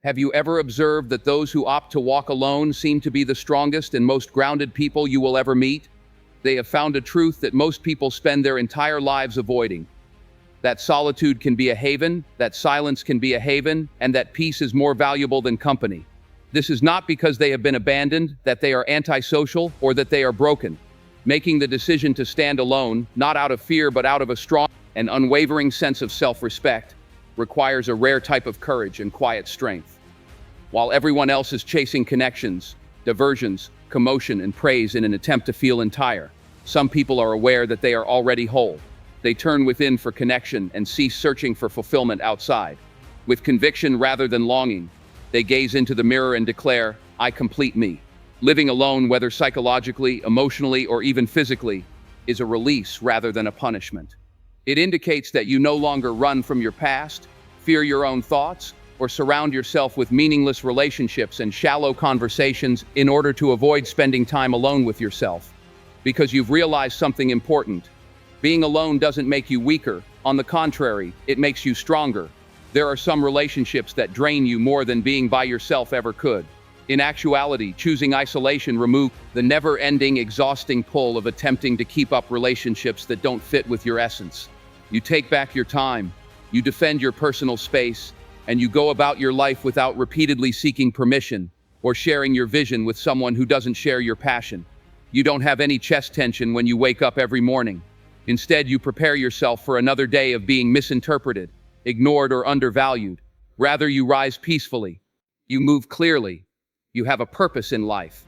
Have you ever observed that those who opt to walk alone seem to be the strongest and most grounded people you will ever meet? They have found a truth that most people spend their entire lives avoiding. That solitude can be a haven, that silence can be a haven, and that peace is more valuable than company. This is not because they have been abandoned, that they are antisocial, or that they are broken. Making the decision to stand alone, not out of fear but out of a strong and unwavering sense of self-respect, requires a rare type of courage and quiet strength. While everyone else is chasing connections, diversions, commotion, and praise in an attempt to feel entire, some people are aware that they are already whole. They turn within for connection and cease searching for fulfillment outside. With conviction rather than longing, they gaze into the mirror and declare, "I complete me." Living alone, whether psychologically, emotionally, or even physically, is a release rather than a punishment. It indicates that you no longer run from your past, fear your own thoughts, or surround yourself with meaningless relationships and shallow conversations in order to avoid spending time alone with yourself. Because you've realized something important. Being alone doesn't make you weaker. On the contrary, it makes you stronger. There are some relationships that drain you more than being by yourself ever could. In actuality, choosing isolation removes the never-ending, exhausting pull of attempting to keep up relationships that don't fit with your essence. You take back your time, you defend your personal space, and you go about your life without repeatedly seeking permission or sharing your vision with someone who doesn't share your passion. You don't have any chest tension when you wake up every morning. Instead, you prepare yourself for another day of being misinterpreted, ignored, or undervalued. Rather, you rise peacefully. You move clearly. You have a purpose in life.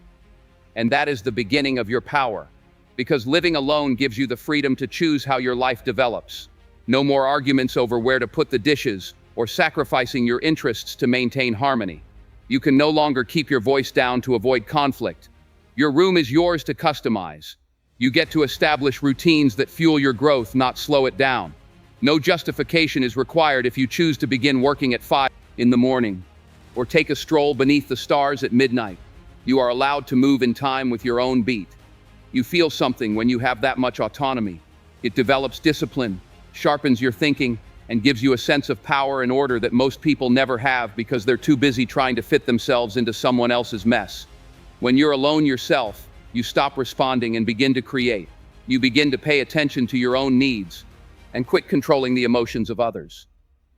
And that is the beginning of your power. Because living alone gives you the freedom to choose how your life develops. No more arguments over where to put the dishes or sacrificing your interests to maintain harmony. You can no longer keep your voice down to avoid conflict. Your room is yours to customize. You get to establish routines that fuel your growth, not slow it down. No justification is required if you choose to begin working at 5 in the morning or take a stroll beneath the stars at midnight. You are allowed to move in time with your own beat. You feel something when you have that much autonomy. It develops discipline, sharpens your thinking, and gives you a sense of power and order that most people never have because they're too busy trying to fit themselves into someone else's mess. When you're alone yourself, you stop responding and begin to create. You begin to pay attention to your own needs and quit controlling the emotions of others.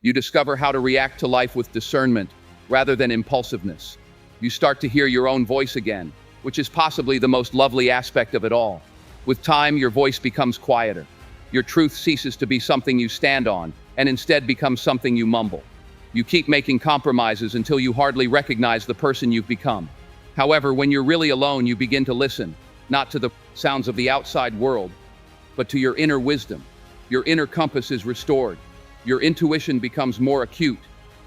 You discover how to react to life with discernment rather than impulsiveness. You start to hear your own voice again, which is possibly the most lovely aspect of it all. With time, your voice becomes quieter. Your truth ceases to be something you stand on and instead becomes something you mumble. You keep making compromises until you hardly recognize the person you've become. However, when you're really alone, you begin to listen, not to the sounds of the outside world, but to your inner wisdom. Your inner compass is restored. Your intuition becomes more acute.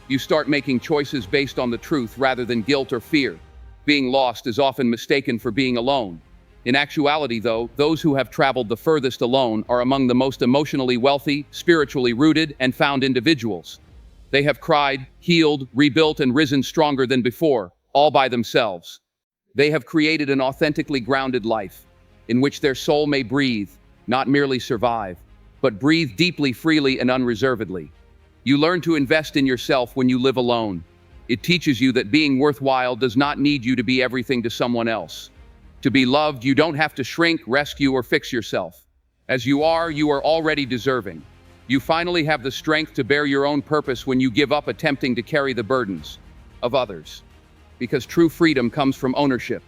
You start making choices based on the truth rather than guilt or fear. Being lost is often mistaken for being alone. In actuality, though, those who have traveled the furthest alone are among the most emotionally wealthy, spiritually rooted, and found individuals. They have cried, healed, rebuilt, and risen stronger than before, all by themselves. They have created an authentically grounded life, in which their soul may breathe, not merely survive, but breathe deeply, freely, and unreservedly. You learn to invest in yourself when you live alone. It teaches you that being worthwhile does not need you to be everything to someone else. To be loved, you don't have to shrink, rescue, or fix yourself. As you are already deserving. You finally have the strength to bear your own purpose when you give up attempting to carry the burdens of others. Because true freedom comes from ownership,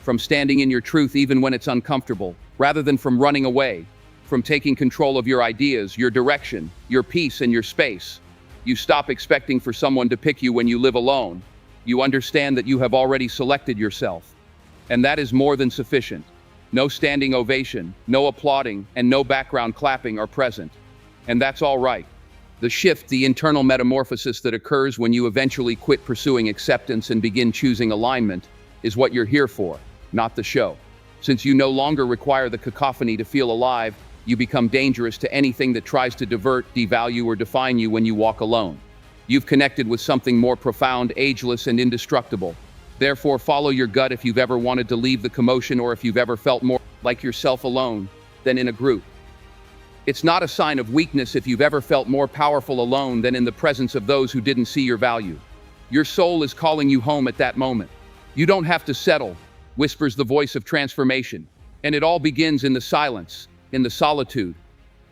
from standing in your truth even when it's uncomfortable, rather than from running away, from taking control of your ideas, your direction, your peace, and your space. You stop expecting for someone to pick you when you live alone. You understand that you have already selected yourself. And that is more than sufficient. No standing ovation, no applauding, and no background clapping are present. And that's all right. The shift, the internal metamorphosis that occurs when you eventually quit pursuing acceptance and begin choosing alignment, is what you're here for, not the show. Since you no longer require the cacophony to feel alive, you become dangerous to anything that tries to divert, devalue, or define you when you walk alone. You've connected with something more profound, ageless, and indestructible. Therefore, follow your gut if you've ever wanted to leave the commotion or if you've ever felt more like yourself alone than in a group. It's not a sign of weakness if you've ever felt more powerful alone than in the presence of those who didn't see your value. Your soul is calling you home at that moment. You don't have to settle, whispers the voice of transformation. And it all begins in the silence, in the solitude,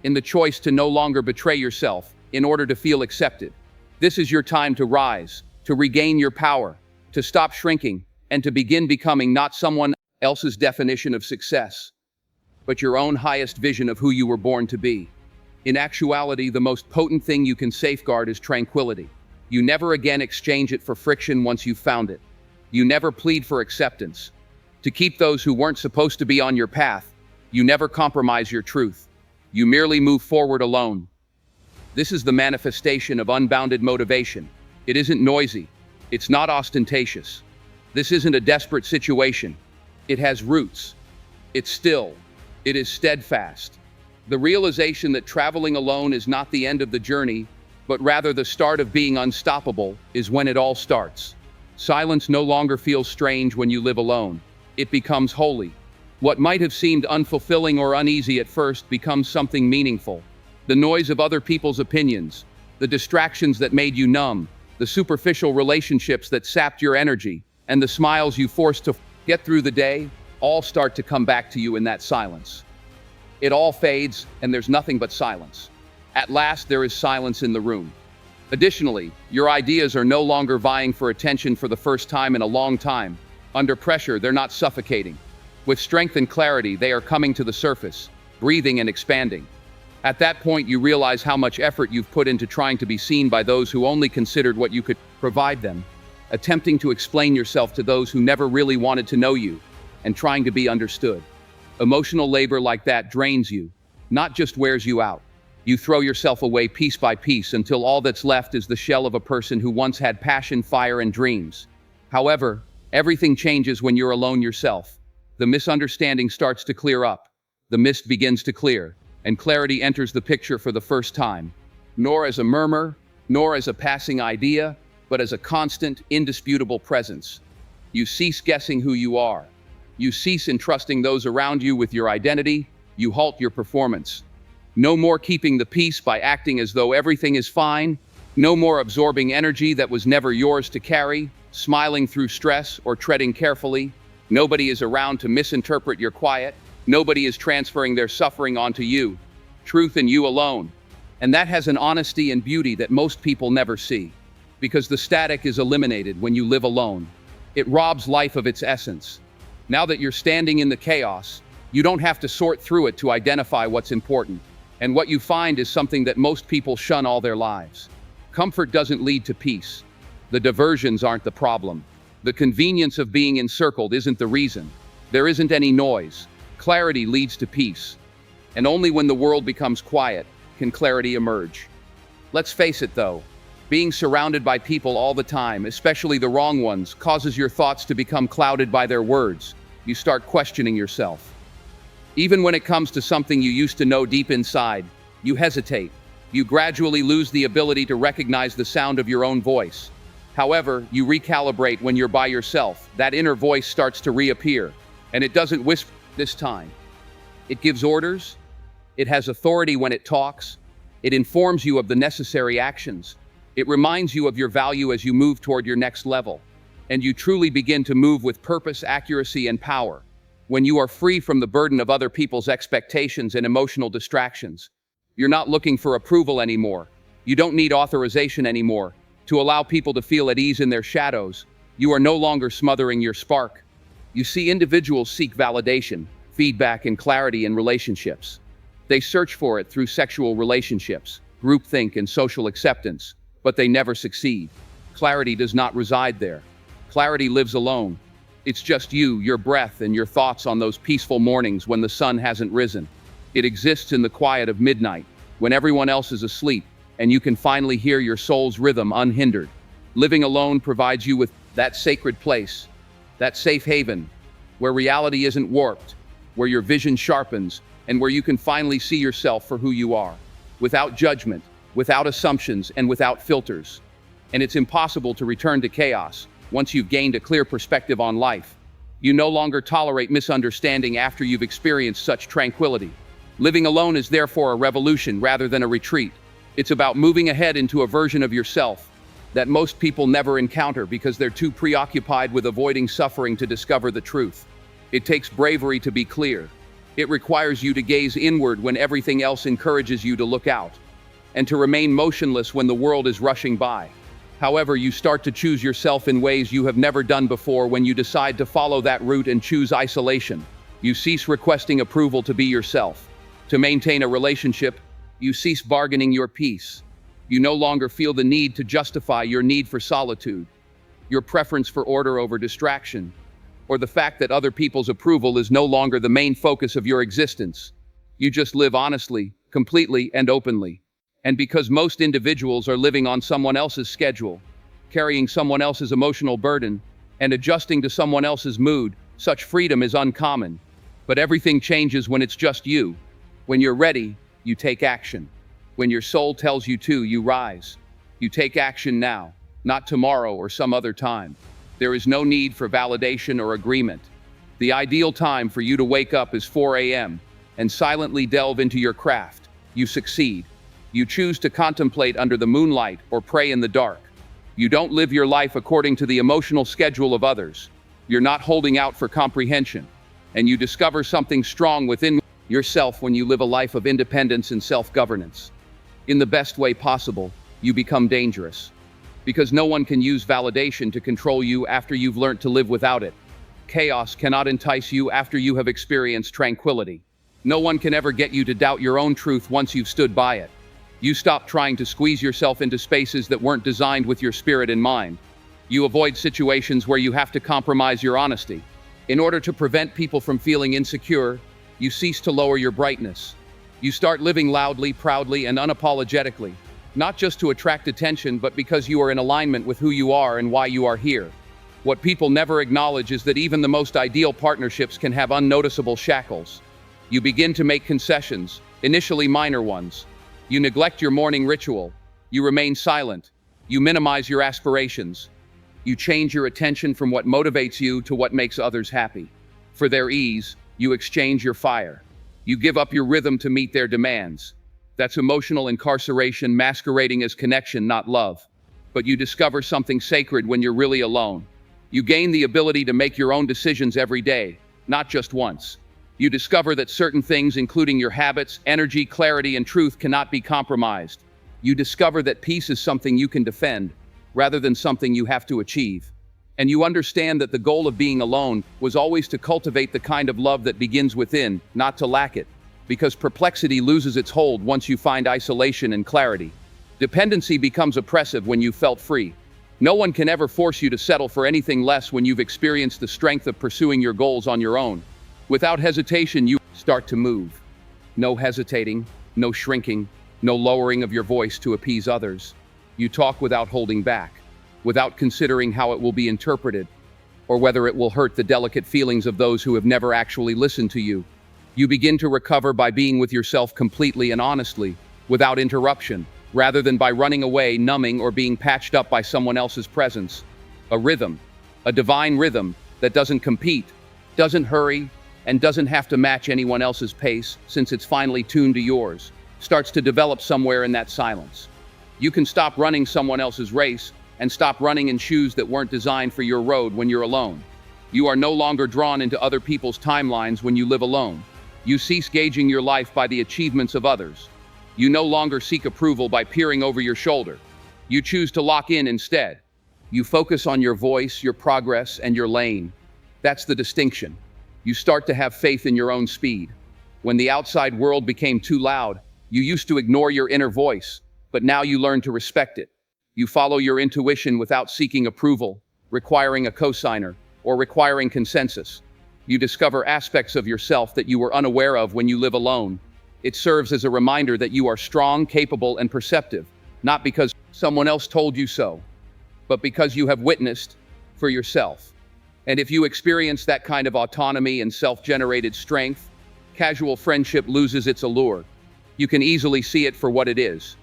in the choice to no longer betray yourself in order to feel accepted. This is your time to rise, to regain your power, to stop shrinking, and to begin becoming not someone else's definition of success, but your own highest vision of who you were born to be. In actuality, the most potent thing you can safeguard is tranquility. You never again exchange it for friction once you've found it. You never plead for acceptance. To keep those who weren't supposed to be on your path, you never compromise your truth. You merely move forward alone. This is the manifestation of unbounded motivation. It isn't noisy. It's not ostentatious. This isn't a desperate situation. It has roots. It's still. It is steadfast. The realization that traveling alone is not the end of the journey, but rather the start of being unstoppable, is when it all starts. Silence no longer feels strange when you live alone. It becomes holy. What might have seemed unfulfilling or uneasy at first becomes something meaningful. The noise of other people's opinions, the distractions that made you numb, the superficial relationships that sapped your energy, and the smiles you forced to get through the day, all start to come back to you in that silence. It all fades, and there's nothing but silence. At last, there is silence in the room. Additionally, your ideas are no longer vying for attention for the first time in a long time. Under pressure, they're not suffocating. With strength and clarity, they are coming to the surface, breathing and expanding. At that point, you realize how much effort you've put into trying to be seen by those who only considered what you could provide them, attempting to explain yourself to those who never really wanted to know you, and trying to be understood. Emotional labor like that drains you, not just wears you out. You throw yourself away piece by piece until all that's left is the shell of a person who once had passion, fire, and dreams. However, everything changes when you're alone yourself. The misunderstanding starts to clear up. The mist begins to clear, and clarity enters the picture for the first time. Nor as a murmur, nor as a passing idea, but as a constant, indisputable presence. You cease guessing who you are. You cease entrusting those around you with your identity. You halt your performance. No more keeping the peace by acting as though everything is fine. No more absorbing energy that was never yours to carry, smiling through stress or treading carefully. Nobody is around to misinterpret your quiet. Nobody is transferring their suffering onto you. Truth in you alone. And that has an honesty and beauty that most people never see. Because the static is eliminated when you live alone. It robs life of its essence. Now that you're standing in the chaos, you don't have to sort through it to identify what's important. And what you find is something that most people shun all their lives. Comfort doesn't lead to peace. The diversions aren't the problem. The convenience of being encircled isn't the reason. There isn't any noise. Clarity leads to peace. And only when the world becomes quiet can clarity emerge. Let's face it though, being surrounded by people all the time, especially the wrong ones, causes your thoughts to become clouded by their words. You start questioning yourself. Even when it comes to something you used to know deep inside, you hesitate. You gradually lose the ability to recognize the sound of your own voice. However, you recalibrate when you're by yourself. That inner voice starts to reappear, and it doesn't whisper this time. It gives orders. It has authority when it talks. It informs you of the necessary actions. It reminds you of your value as you move toward your next level. And you truly begin to move with purpose, accuracy, and power. When you are free from the burden of other people's expectations and emotional distractions. You're not looking for approval anymore. You don't need authorization anymore to allow people to feel at ease in their shadows. You are no longer smothering your spark. You see, individuals seek validation, feedback, and clarity in relationships. They search for it through sexual relationships, groupthink, and social acceptance, but they never succeed. Clarity does not reside there. Clarity lives alone. It's just you, your breath, and your thoughts on those peaceful mornings when the sun hasn't risen. It exists in the quiet of midnight, when everyone else is asleep, and you can finally hear your soul's rhythm unhindered. Living alone provides you with that sacred place, that safe haven, where reality isn't warped, where your vision sharpens, and where you can finally see yourself for who you are, without judgment, without assumptions, and without filters. And it's impossible to return to chaos once you've gained a clear perspective on life. You no longer tolerate misunderstanding after you've experienced such tranquility. Living alone is therefore a revolution rather than a retreat. It's about moving ahead into a version of yourself that most people never encounter because they're too preoccupied with avoiding suffering to discover the truth. It takes bravery to be clear. It requires you to gaze inward when everything else encourages you to look out, and to remain motionless when the world is rushing by. However, you start to choose yourself in ways you have never done before when you decide to follow that route and choose isolation. You cease requesting approval to be yourself. To maintain a relationship, you cease bargaining your peace. You no longer feel the need to justify your need for solitude, your preference for order over distraction, or the fact that other people's approval is no longer the main focus of your existence. You just live honestly, completely, and openly. And because most individuals are living on someone else's schedule, carrying someone else's emotional burden, and adjusting to someone else's mood, such freedom is uncommon. But everything changes when it's just you. When you're ready, you take action. When your soul tells you to, you rise. You take action now, not tomorrow or some other time. There is no need for validation or agreement. The ideal time for you to wake up is 4 a.m. and silently delve into your craft. You succeed. You choose to contemplate under the moonlight or pray in the dark. You don't live your life according to the emotional schedule of others. You're not holding out for comprehension. And you discover something strong within yourself when you live a life of independence and self-governance. In the best way possible, you become dangerous. Because no one can use validation to control you after you've learned to live without it. Chaos cannot entice you after you have experienced tranquility. No one can ever get you to doubt your own truth once you've stood by it. You stop trying to squeeze yourself into spaces that weren't designed with your spirit in mind. You avoid situations where you have to compromise your honesty. In order to prevent people from feeling insecure, you cease to lower your brightness. You start living loudly, proudly, and unapologetically, not just to attract attention, but because you are in alignment with who you are and why you are here. What people never acknowledge is that even the most ideal partnerships can have unnoticeable shackles. You begin to make concessions, initially minor ones. You neglect your morning ritual. You remain silent. You minimize your aspirations. You change your attention from what motivates you to what makes others happy. For their ease, you exchange your fire. You give up your rhythm to meet their demands. That's emotional incarceration masquerading as connection, not love. But you discover something sacred when you're really alone. You gain the ability to make your own decisions every day, not just once. You discover that certain things, including your habits, energy, clarity, and truth, cannot be compromised. You discover that peace is something you can defend, rather than something you have to achieve. And you understand that the goal of being alone was always to cultivate the kind of love that begins within, not to lack it. Because perplexity loses its hold once you find isolation and clarity. Dependency becomes oppressive when you've felt free. No one can ever force you to settle for anything less when you've experienced the strength of pursuing your goals on your own. Without hesitation, you start to move. No hesitating, no shrinking, no lowering of your voice to appease others. You talk without holding back, without considering how it will be interpreted, or whether it will hurt the delicate feelings of those who have never actually listened to you. You begin to recover by being with yourself completely and honestly, without interruption, rather than by running away, numbing, or being patched up by someone else's presence. A rhythm, a divine rhythm that doesn't compete, doesn't hurry, and doesn't have to match anyone else's pace, since it's finally tuned to yours, starts to develop somewhere in that silence. You can stop running someone else's race and stop running in shoes that weren't designed for your road when you're alone. You are no longer drawn into other people's timelines when you live alone. You cease gauging your life by the achievements of others. You no longer seek approval by peering over your shoulder. You choose to lock in instead. You focus on your voice, your progress, and your lane. That's the distinction. You start to have faith in your own speed. When the outside world became too loud, you used to ignore your inner voice, but now you learn to respect it. You follow your intuition without seeking approval, requiring a cosigner, or requiring consensus. You discover aspects of yourself that you were unaware of when you live alone. It serves as a reminder that you are strong, capable, and perceptive, not because someone else told you so, but because you have witnessed for yourself. And if you experience that kind of autonomy and self-generated strength, casual friendship loses its allure. You can easily see it for what it is: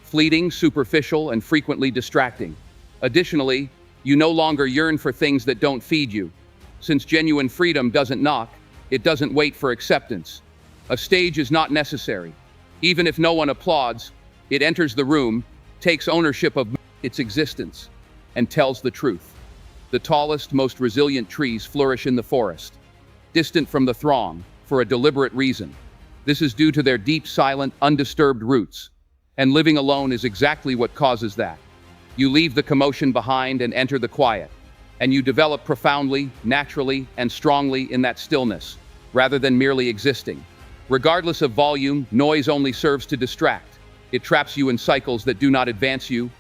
fleeting, superficial, and frequently distracting. Additionally, you no longer yearn for things that don't feed you. Since genuine freedom doesn't knock, it doesn't wait for acceptance. A stage is not necessary. Even if no one applauds, it enters the room, takes ownership of its existence, and tells the truth. The tallest, most resilient trees flourish in the forest, distant from the throng, for a deliberate reason. This is due to their deep, silent, undisturbed roots. And living alone is exactly what causes that. You leave the commotion behind and enter the quiet. And you develop profoundly, naturally, and strongly in that stillness, rather than merely existing. Regardless of volume, noise only serves to distract. It traps you in cycles that do not advance you,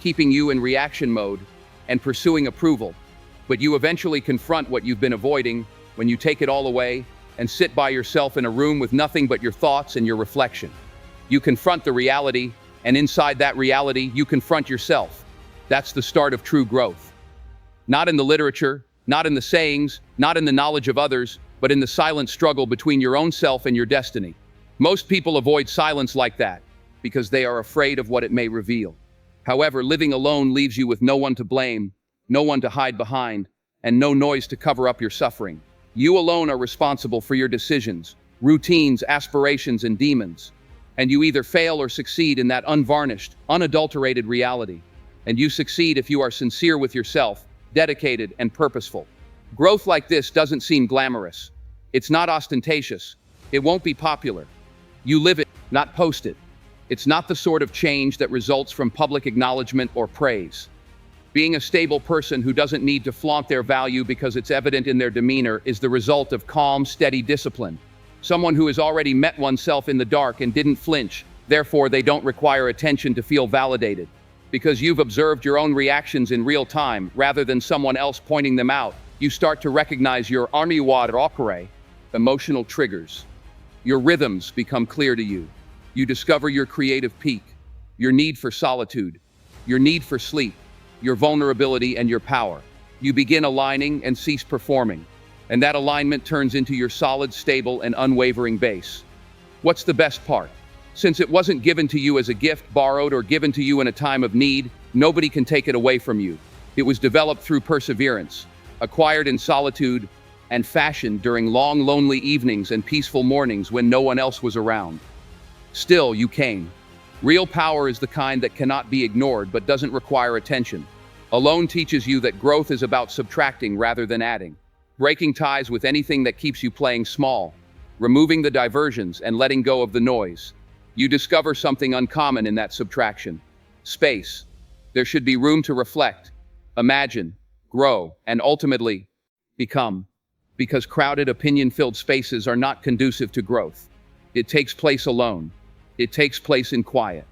keeping you in reaction mode and pursuing approval. But you eventually confront what you've been avoiding when you take it all away and sit by yourself in a room with nothing but your thoughts and your reflection. You confront the reality, and inside that reality, you confront yourself. That's the start of true growth. Not in the literature, not in the sayings, not in the knowledge of others, but in the silent struggle between your own self and your destiny. Most people avoid silence like that because they are afraid of what it may reveal. However, living alone leaves you with no one to blame, no one to hide behind, and no noise to cover up your suffering. You alone are responsible for your decisions, routines, aspirations, and demons. And you either fail or succeed in that unvarnished, unadulterated reality. And you succeed if you are sincere with yourself, dedicated, and purposeful. Growth like this doesn't seem glamorous. It's not ostentatious. It won't be popular. You live it, not post it. It's not the sort of change that results from public acknowledgement or praise. Being a stable person who doesn't need to flaunt their value because it's evident in their demeanor is the result of calm, steady discipline. Someone who has already met oneself in the dark and didn't flinch, therefore they don't require attention to feel validated. Because you've observed your own reactions in real time, rather than someone else pointing them out, you start to recognize your emotional triggers. Your rhythms become clear to you. You discover your creative peak, your need for solitude, your need for sleep, your vulnerability and your power. You begin aligning and cease performing, and that alignment turns into your solid, stable, and unwavering base. What's the best part? Since it wasn't given to you as a gift, borrowed, or given to you in a time of need, nobody can take it away from you. It was developed through perseverance, acquired in solitude, and fashioned during long, lonely evenings and peaceful mornings when no one else was around. Still, you came. Real power is the kind that cannot be ignored but doesn't require attention. Alone teaches you that growth is about subtracting rather than adding, breaking ties with anything that keeps you playing small, removing the diversions and letting go of the noise. You discover something uncommon in that subtraction: space. There should be room to reflect, imagine, grow, and ultimately become. Because crowded, opinion-filled spaces are not conducive to growth. It takes place alone. It takes place in quiet.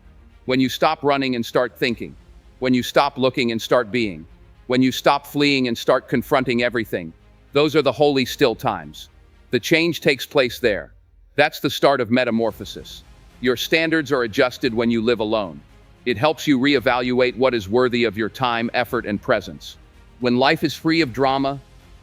When you stop running and start thinking. When you stop looking and start being. When you stop fleeing and start confronting everything. Those are the holy still times. The change takes place there. That's the start of metamorphosis. Your standards are adjusted when you live alone. It helps you reevaluate what is worthy of your time, effort, and presence. When life is free of drama,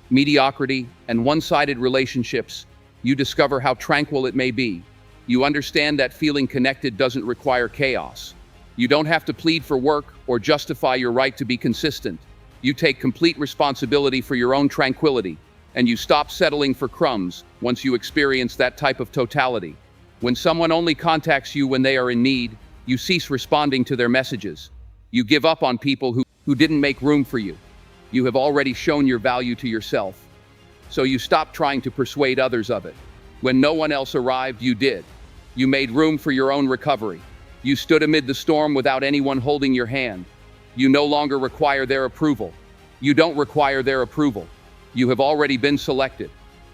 mediocrity, and one-sided relationships, you discover how tranquil it may be. You understand that feeling connected doesn't require chaos. You don't have to plead for work or justify your right to be consistent. You take complete responsibility for your own tranquility, and you stop settling for crumbs once you experience that type of totality. When someone only contacts you when they are in need, you cease responding to their messages. You give up on people who didn't make room for you. You have already shown your value to yourself. So you stop trying to persuade others of it. When no one else arrived, you did. You made room for your own recovery. You stood amid the storm without anyone holding your hand. You no longer require their approval. You don't require their approval. You have already been selected.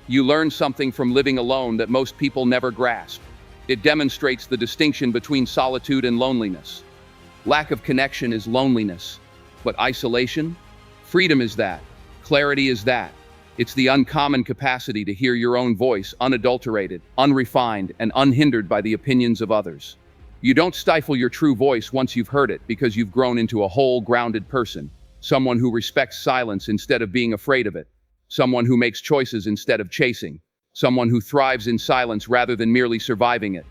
You learn something from living alone that most people never grasp. It demonstrates the distinction between solitude and loneliness. Lack of connection is loneliness, but isolation? Freedom is that. Clarity is that. It's the uncommon capacity to hear your own voice unadulterated, unrefined, and unhindered by the opinions of others. You don't stifle your true voice once you've heard it because you've grown into a whole, grounded person, someone who respects silence instead of being afraid of it, someone who makes choices instead of chasing, someone who thrives in silence rather than merely surviving it.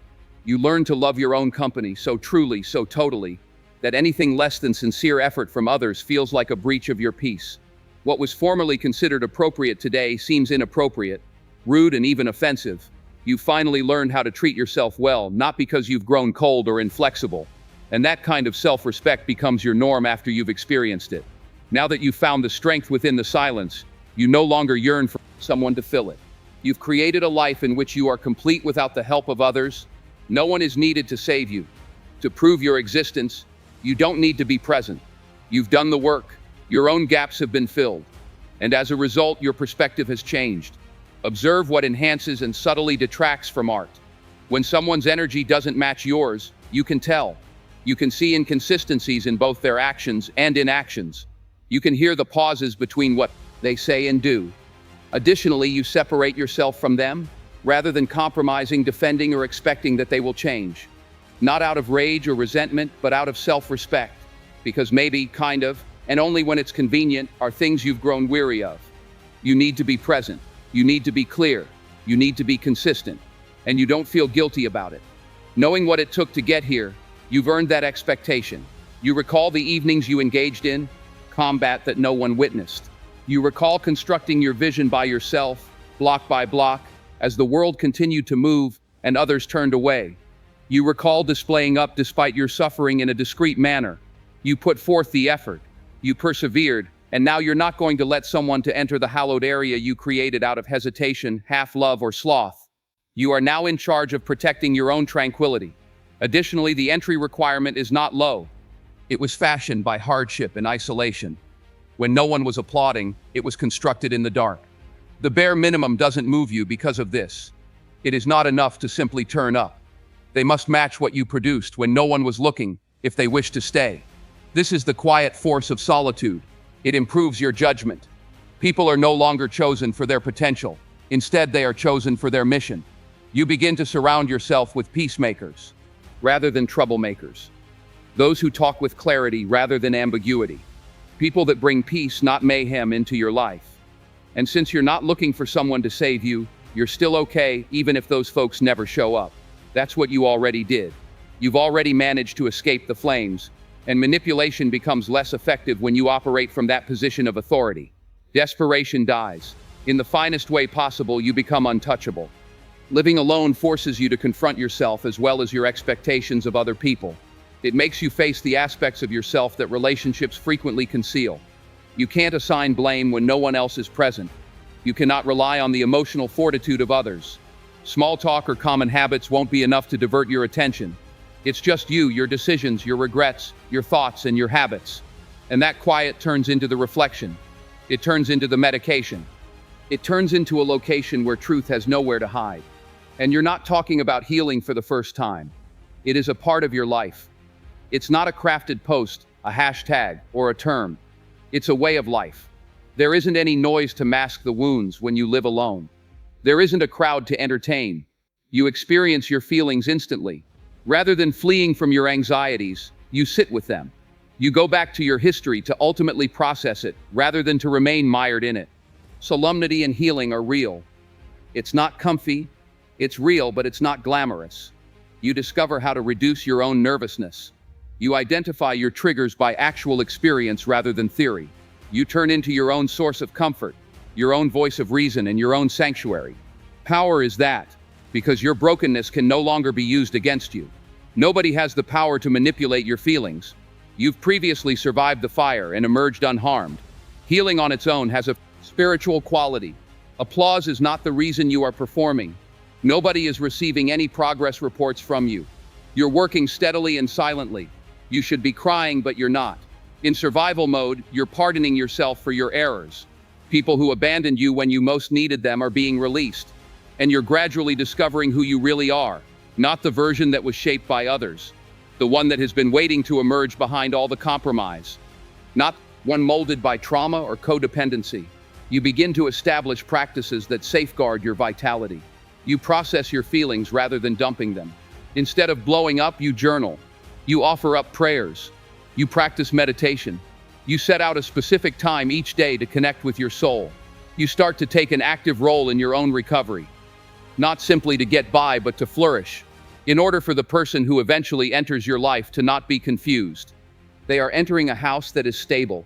You learn to love your own company so truly, so totally, that anything less than sincere effort from others feels like a breach of your peace. What was formerly considered appropriate today seems inappropriate, rude, and even offensive. You finally learned how to treat yourself well, not because you've grown cold or inflexible, And that kind of self-respect becomes your norm after you've experienced it. Now that you've found the strength within the silence, you no longer yearn for someone to fill it. You've created a life in which you are complete without the help of others. No one is needed to save you. To prove your existence, you don't need to be present. You've done the work. Your own gaps have been filled. And as a result, your perspective has changed. Observe what enhances and subtly detracts from art. When someone's energy doesn't match yours, you can tell. You can see inconsistencies in both their actions and inactions. You can hear the pauses between what they say and do. Additionally, you separate yourself from them, rather than compromising, defending, or expecting that they will change. Not out of rage or resentment, but out of self-respect. Because maybe, kind of, and only when it's convenient, are things you've grown weary of. You need to be present. You need to be clear. You need to be consistent. And you don't feel guilty about it. Knowing what it took to get here, you've earned that expectation. You recall the evenings you engaged in combat that no one witnessed. You recall constructing your vision by yourself, block by block, as the world continued to move and others turned away. You recall displaying up despite your suffering in a discreet manner. You put forth the effort. You persevered, and now you're not going to let someone to enter the hallowed area you created out of hesitation, half-love, or sloth. You are now in charge of protecting your own tranquility. Additionally, the entry requirement is not low. It was fashioned by hardship and isolation. When no one was applauding, it was constructed in the dark. The bare minimum doesn't move you because of this. It is not enough to simply turn up. They must match what you produced when no one was looking, if they wish to stay. This is the quiet force of solitude. It improves your judgment. People are no longer chosen for their potential. Instead, they are chosen for their mission. You begin to surround yourself with peacemakers, rather than troublemakers. Those who talk with clarity rather than ambiguity. People that bring peace, not mayhem, into your life. And since you're not looking for someone to save you, you're still okay, even if those folks never show up. That's what you already did. You've already managed to escape the flames, and manipulation becomes less effective when you operate from that position of authority. Desperation dies. In the finest way possible, you become untouchable. Living alone forces you to confront yourself as well as your expectations of other people. It makes you face the aspects of yourself that relationships frequently conceal. You can't assign blame when no one else is present. You cannot rely on the emotional fortitude of others. Small talk or common habits won't be enough to divert your attention. It's just you, your decisions, your regrets, your thoughts, and your habits. And that quiet turns into the reflection. It turns into the medication. It turns into a location where truth has nowhere to hide. And you're not talking about healing for the first time. It is a part of your life. It's not a crafted post, a hashtag, or a term. It's a way of life. There isn't any noise to mask the wounds when you live alone. There isn't a crowd to entertain. You experience your feelings instantly. Rather than fleeing from your anxieties, you sit with them. You go back to your history to ultimately process it, rather than to remain mired in it. Solemnity and healing are real. It's not comfy. It's real, but it's not glamorous. You discover how to reduce your own nervousness. You identify your triggers by actual experience rather than theory. You turn into your own source of comfort, your own voice of reason, and your own sanctuary. Power is that, because your brokenness can no longer be used against you. Nobody has the power to manipulate your feelings. You've previously survived the fire and emerged unharmed. Healing on its own has a spiritual quality. Applause is not the reason you are performing. Nobody is receiving any progress reports from you. You're working steadily and silently. You should be crying, but you're not. In survival mode, you're pardoning yourself for your errors. People who abandoned you when you most needed them are being released. And you're gradually discovering who you really are, not the version that was shaped by others, the one that has been waiting to emerge behind all the compromise, not one molded by trauma or codependency. You begin to establish practices that safeguard your vitality. You process your feelings rather than dumping them. Instead of blowing up, you journal. You offer up prayers. You practice meditation. You set out a specific time each day to connect with your soul. You start to take an active role in your own recovery. Not simply to get by, but to flourish. In order for the person who eventually enters your life to not be confused. They are entering a house that is stable.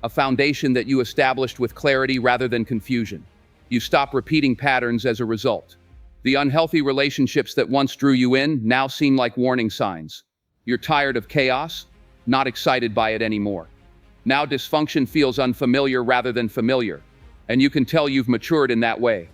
A foundation that you established with clarity rather than confusion. You stop repeating patterns as a result. The unhealthy relationships that once drew you in now seem like warning signs. You're tired of chaos, not excited by it anymore. Now dysfunction feels unfamiliar rather than familiar, and you can tell you've matured in that way.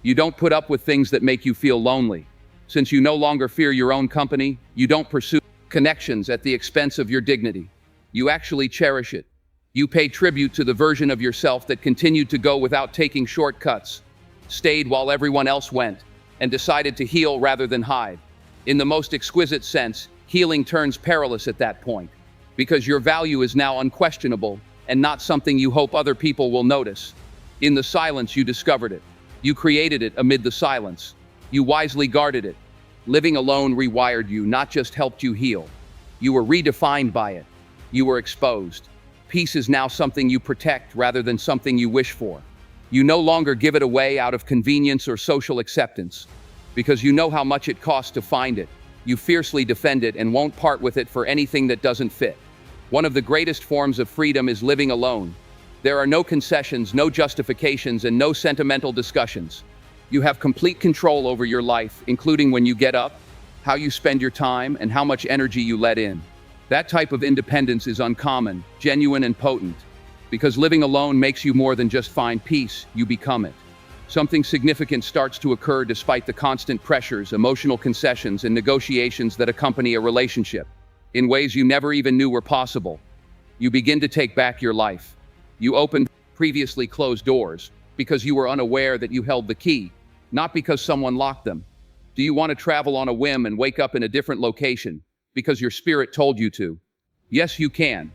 You don't put up with things that make you feel lonely. Since you no longer fear your own company, you don't pursue connections at the expense of your dignity. You actually cherish it. You pay tribute to the version of yourself that continued to go without taking shortcuts, stayed while everyone else went, and decided to heal rather than hide. In the most exquisite sense, healing turns perilous at that point, because your value is now unquestionable and not something you hope other people will notice. In the silence, you discovered it. You created it amid the silence. You wisely guarded it. Living alone rewired you, not just helped you heal. You were redefined by it. You were exposed. Peace is now something you protect rather than something you wish for. You no longer give it away out of convenience or social acceptance, because you know how much it costs to find it. You fiercely defend it and won't part with it for anything that doesn't fit. One of the greatest forms of freedom is living alone. There are no concessions, no justifications, and no sentimental discussions. You have complete control over your life, including when you get up, how you spend your time, and how much energy you let in. That type of independence is uncommon, genuine, and potent. Because living alone makes you more than just find peace, you become it. Something significant starts to occur despite the constant pressures, emotional concessions, and negotiations that accompany a relationship, in ways you never even knew were possible. You begin to take back your life. You open previously closed doors because you were unaware that you held the key, not because someone locked them. Do you want to travel on a whim and wake up in a different location because your spirit told you to? Yes, you can.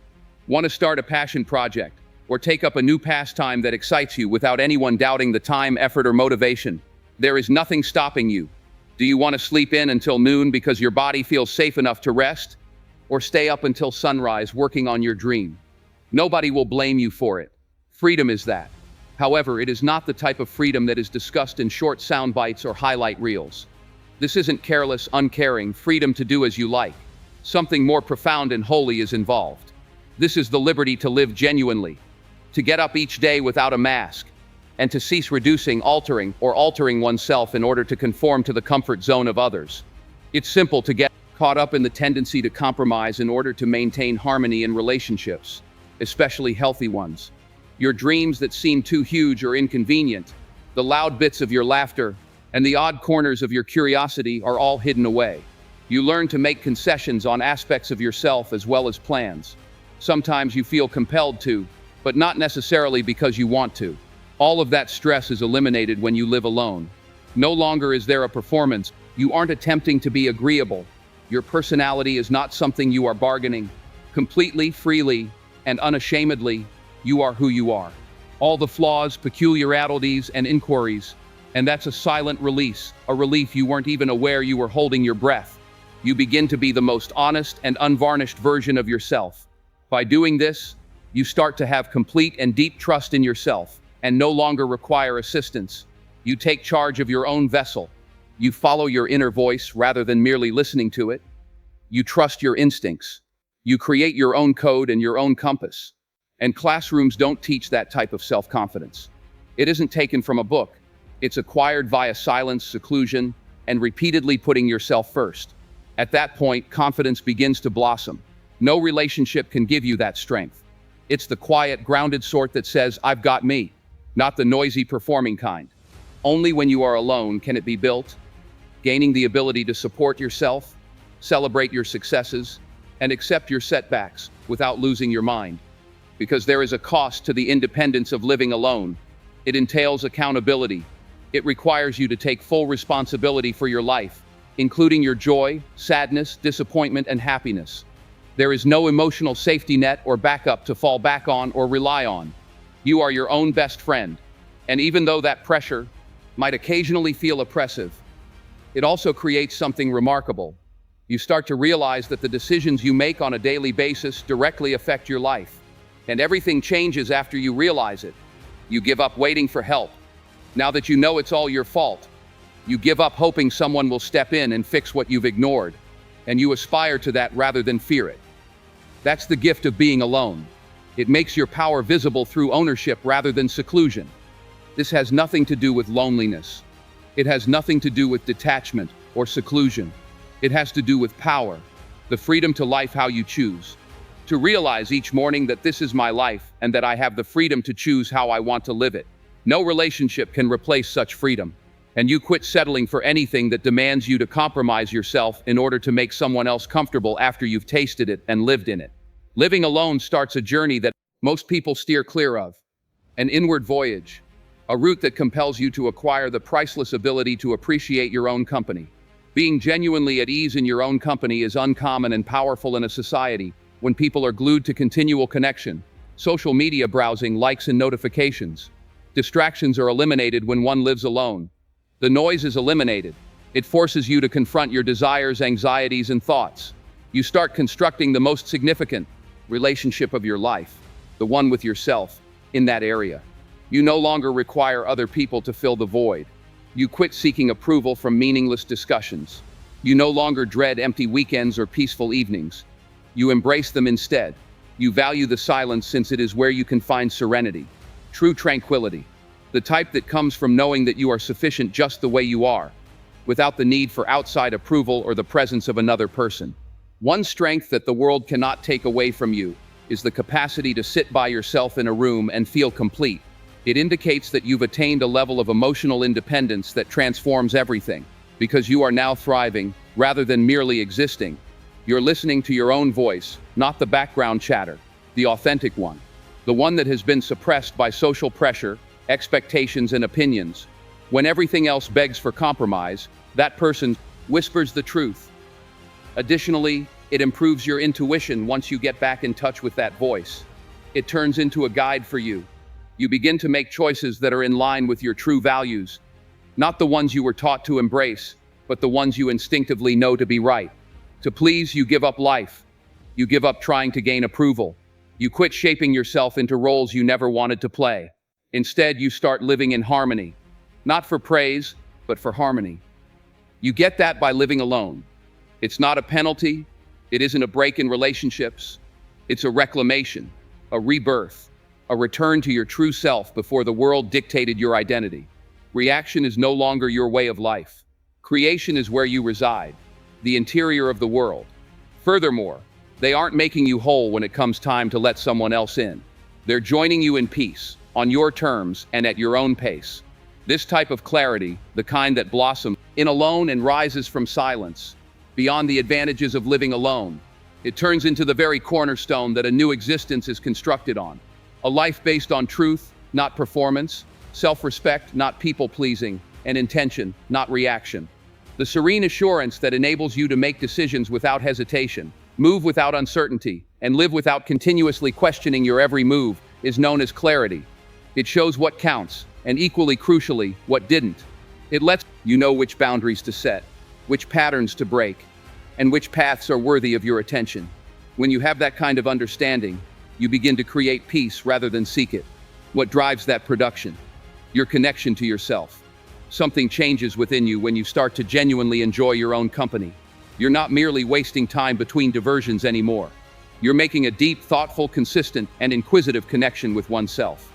Want to start a passion project or take up a new pastime that excites you without anyone doubting the time, effort, or motivation? There is nothing stopping you. Do you want to sleep in until noon because your body feels safe enough to rest? Or stay up until sunrise working on your dream? Nobody will blame you for it. Freedom is that. However, it is not the type of freedom that is discussed in short sound bites or highlight reels. This isn't careless, uncaring freedom to do as you like. Something more profound and holy is involved. This is the liberty to live genuinely, to get up each day without a mask, and to cease reducing, altering oneself in order to conform to the comfort zone of others. It's simple to get caught up in the tendency to compromise in order to maintain harmony in relationships, especially healthy ones. Your dreams that seem too huge or inconvenient, the loud bits of your laughter, and the odd corners of your curiosity are all hidden away. You learn to make concessions on aspects of yourself as well as plans. Sometimes you feel compelled to, but not necessarily because you want to. All of that stress is eliminated when you live alone. No longer is there a performance. You aren't attempting to be agreeable. Your personality is not something you are bargaining. Completely, freely, and unashamedly, you are who you are. All the flaws, peculiarities, and inquiries, and that's a silent release, a relief you weren't even aware you were holding your breath. You begin to be the most honest and unvarnished version of yourself. By doing this, you start to have complete and deep trust in yourself, and no longer require assistance. You take charge of your own vessel. You follow your inner voice rather than merely listening to it. You trust your instincts. You create your own code and your own compass. And classrooms don't teach that type of self-confidence. It isn't taken from a book. It's acquired via silence, seclusion, and repeatedly putting yourself first. At that point, confidence begins to blossom. No relationship can give you that strength. It's the quiet, grounded sort that says, "I've got me," not the noisy, performing kind. Only when you are alone can it be built. Gaining the ability to support yourself, celebrate your successes, and accept your setbacks without losing your mind. Because there is a cost to the independence of living alone. It entails accountability. It requires you to take full responsibility for your life, including your joy, sadness, disappointment, and happiness. There is no emotional safety net or backup to fall back on or rely on. You are your own best friend. And even though that pressure might occasionally feel oppressive, it also creates something remarkable. You start to realize that the decisions you make on a daily basis directly affect your life. And everything changes after you realize it. You give up waiting for help. Now that you know it's all your fault, you give up hoping someone will step in and fix what you've ignored. And you aspire to that rather than fear it. That's the gift of being alone. It makes your power visible through ownership rather than seclusion. This has nothing to do with loneliness. It has nothing to do with detachment or seclusion. It has to do with power. the freedom to life how you choose. To realize each morning that this is my life and that I have the freedom to choose how I want to live it. No relationship can replace such freedom. And you quit settling for anything that demands you to compromise yourself in order to make someone else comfortable after you've tasted it and lived in it. Living alone starts a journey that most people steer clear of. An inward voyage. A route that compels you to acquire the priceless ability to appreciate your own company. Being genuinely at ease in your own company is uncommon and powerful in a society when people are glued to continual connection, social media browsing, likes and notifications. Distractions are eliminated when one lives alone. The noise is eliminated. It forces you to confront your desires, anxieties, and thoughts. You start constructing the most significant relationship of your life, the one with yourself, in that area. You no longer require other people to fill the void. You quit seeking approval from meaningless discussions. You no longer dread empty weekends or peaceful evenings. You embrace them instead. You value the silence since it is where you can find serenity, true tranquility, the type that comes from knowing that you are sufficient just the way you are, without the need for outside approval or the presence of another person. One strength that the world cannot take away from you is the capacity to sit by yourself in a room and feel complete. It indicates that you've attained a level of emotional independence that transforms everything, because you are now thriving rather than merely existing. You're listening to your own voice, not the background chatter, the authentic one, the one that has been suppressed by social pressure, expectations, and opinions. When everything else begs for compromise, that person whispers the truth. Additionally, it improves your intuition once you get back in touch with that voice. It turns into a guide for you. You begin to make choices that are in line with your true values, not the ones you were taught to embrace, but the ones you instinctively know to be right. To please, you give up life. You give up trying to gain approval. You quit shaping yourself into roles you never wanted to play. Instead, you start living in harmony, not for praise, but for harmony. You get that by living alone. It's not a penalty. It isn't a break in relationships. It's a reclamation, a rebirth, a return to your true self before the world dictated your identity. Reaction is no longer your way of life. Creation is where you reside, the interior of the world. Furthermore, they aren't making you whole when it comes time to let someone else in. They're joining you in peace, on your terms and at your own pace. This type of clarity, the kind that blossoms in alone and rises from silence, beyond the advantages of living alone, it turns into the very cornerstone that a new existence is constructed on. A life based on truth, not performance, self-respect, not people-pleasing, and intention, not reaction. The serene assurance that enables you to make decisions without hesitation, move without uncertainty, and live without continuously questioning your every move is known as clarity. It shows what counts, and equally crucially, what didn't. It lets you know which boundaries to set, which patterns to break, and which paths are worthy of your attention. When you have that kind of understanding, you begin to create peace rather than seek it. What drives that production? Your connection to yourself. Something changes within you when you start to genuinely enjoy your own company. You're not merely wasting time between diversions anymore. You're making a deep, thoughtful, consistent, and inquisitive connection with oneself.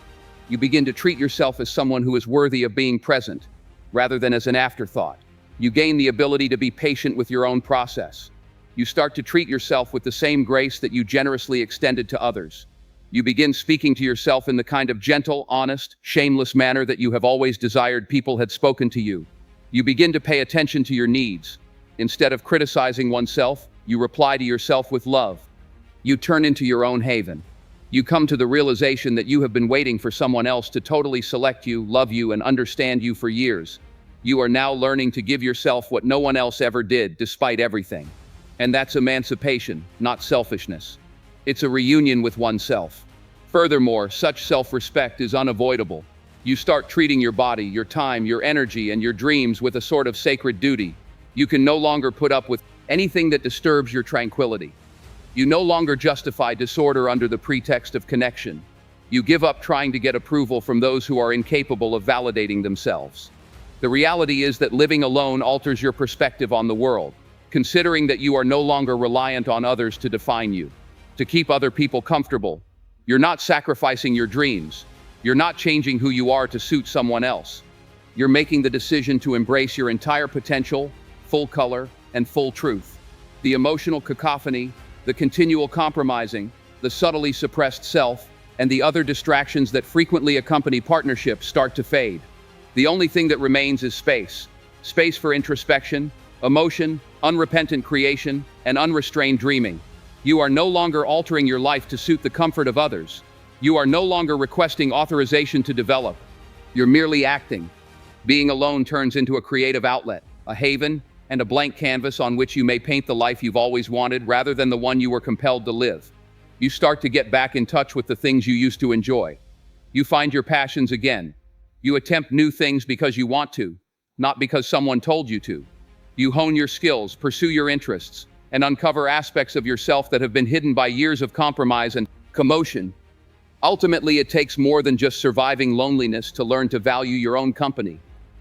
You begin to treat yourself as someone who is worthy of being present, rather than as an afterthought. You gain the ability to be patient with your own process. You start to treat yourself with the same grace that you generously extended to others. You begin speaking to yourself in the kind of gentle, honest, shameless manner that you have always desired people had spoken to you. You begin to pay attention to your needs. Instead of criticizing oneself, you reply to yourself with love. You turn into your own haven. You come to the realization that you have been waiting for someone else to totally select you, love you, and understand you for years. You are now learning to give yourself what no one else ever did, despite everything. And that's emancipation, not selfishness. It's a reunion with oneself. Furthermore, such self-respect is unavoidable. You start treating your body, your time, your energy, and your dreams with a sort of sacred duty. You can no longer put up with anything that disturbs your tranquility. You no longer justify disorder under the pretext of connection. You give up trying to get approval from those who are incapable of validating themselves. The reality is that living alone alters your perspective on the world, considering that you are no longer reliant on others to define you, to keep other people comfortable. You're not sacrificing your dreams. You're not changing who you are to suit someone else. You're making the decision to embrace your entire potential, full color, and full truth. The emotional cacophony, the continual compromising, the subtly suppressed self, and the other distractions that frequently accompany partnerships start to fade. The only thing that remains is space. Space for introspection, emotion, unrepentant creation, and unrestrained dreaming. You are no longer altering your life to suit the comfort of others. You are no longer requesting authorization to develop. You're merely acting. Being alone turns into a creative outlet, a haven, and a blank canvas on which you may paint the life you've always wanted rather than the one you were compelled to live. You start to get back in touch with the things you used to enjoy. You find your passions again. You attempt new things because you want to, not because someone told you to. You hone your skills, pursue your interests, and uncover aspects of yourself that have been hidden by years of compromise and commotion. Ultimately, it takes more than just surviving loneliness to learn to value your own company.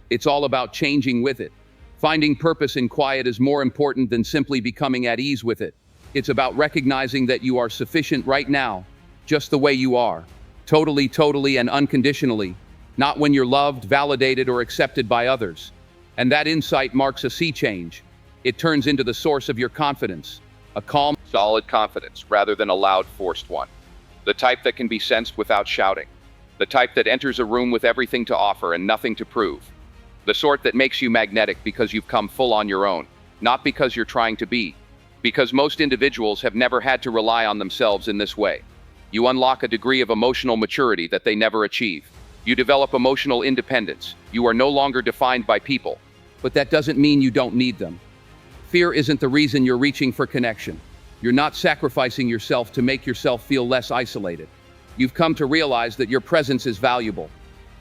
It's all about changing with it. Finding purpose in quiet is more important than simply becoming at ease with it. It's about recognizing that you are sufficient right now, just the way you are. Totally, and unconditionally. Not when you're loved, validated, or accepted by others. And that insight marks a sea change. It turns into the source of your confidence. A calm, solid confidence rather than a loud, forced one. The type that can be sensed without shouting. The type that enters a room with everything to offer and nothing to prove. The sort that makes you magnetic because you've come full on your own, not because you're trying to be. Because most individuals have never had to rely on themselves in this way. You unlock a degree of emotional maturity that they never achieve. You develop emotional independence. You are no longer defined by people. But that doesn't mean you don't need them. Fear isn't the reason you're reaching for connection. You're not sacrificing yourself to make yourself feel less isolated. You've come to realize that your presence is valuable,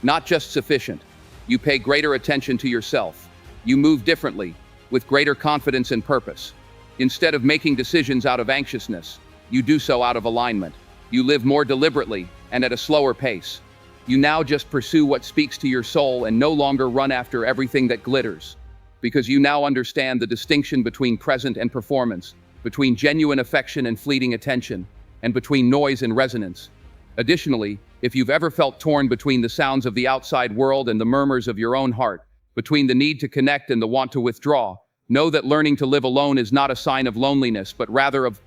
not just sufficient. You pay greater attention to yourself. You move differently, with greater confidence and purpose. Instead of making decisions out of anxiousness, you do so out of alignment. You live more deliberately and at a slower pace. You now just pursue what speaks to your soul and no longer run after everything that glitters. Because you now understand the distinction between present and performance, between genuine affection and fleeting attention, and between noise and resonance. Additionally, if you've ever felt torn between the sounds of the outside world and the murmurs of your own heart, between the need to connect and the want to withdraw, know that learning to live alone is not a sign of loneliness, but rather of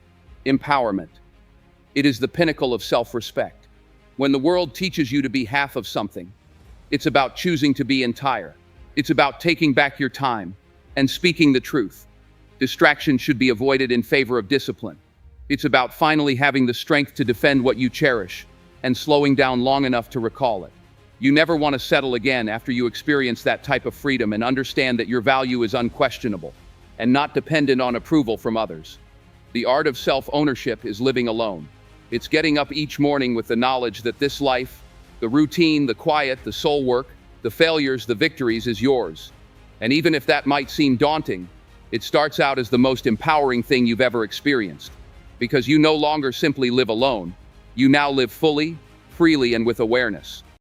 empowerment. It is the pinnacle of self-respect. When the world teaches you to be half of something, it's about choosing to be entire. It's about taking back your time and speaking the truth. Distraction should be avoided in favor of discipline. It's about finally having the strength to defend what you cherish and slowing down long enough to recall it. You never want to settle again after you experience that type of freedom and understand that your value is unquestionable and not dependent on approval from others. The art of self-ownership is living alone. It's getting up each morning with the knowledge that this life, the routine, the quiet, the soul work, the failures, the victories is yours. And even if that might seem daunting, it starts out as the most empowering thing you've ever experienced. Because you no longer simply live alone. You now live fully, freely, and with awareness.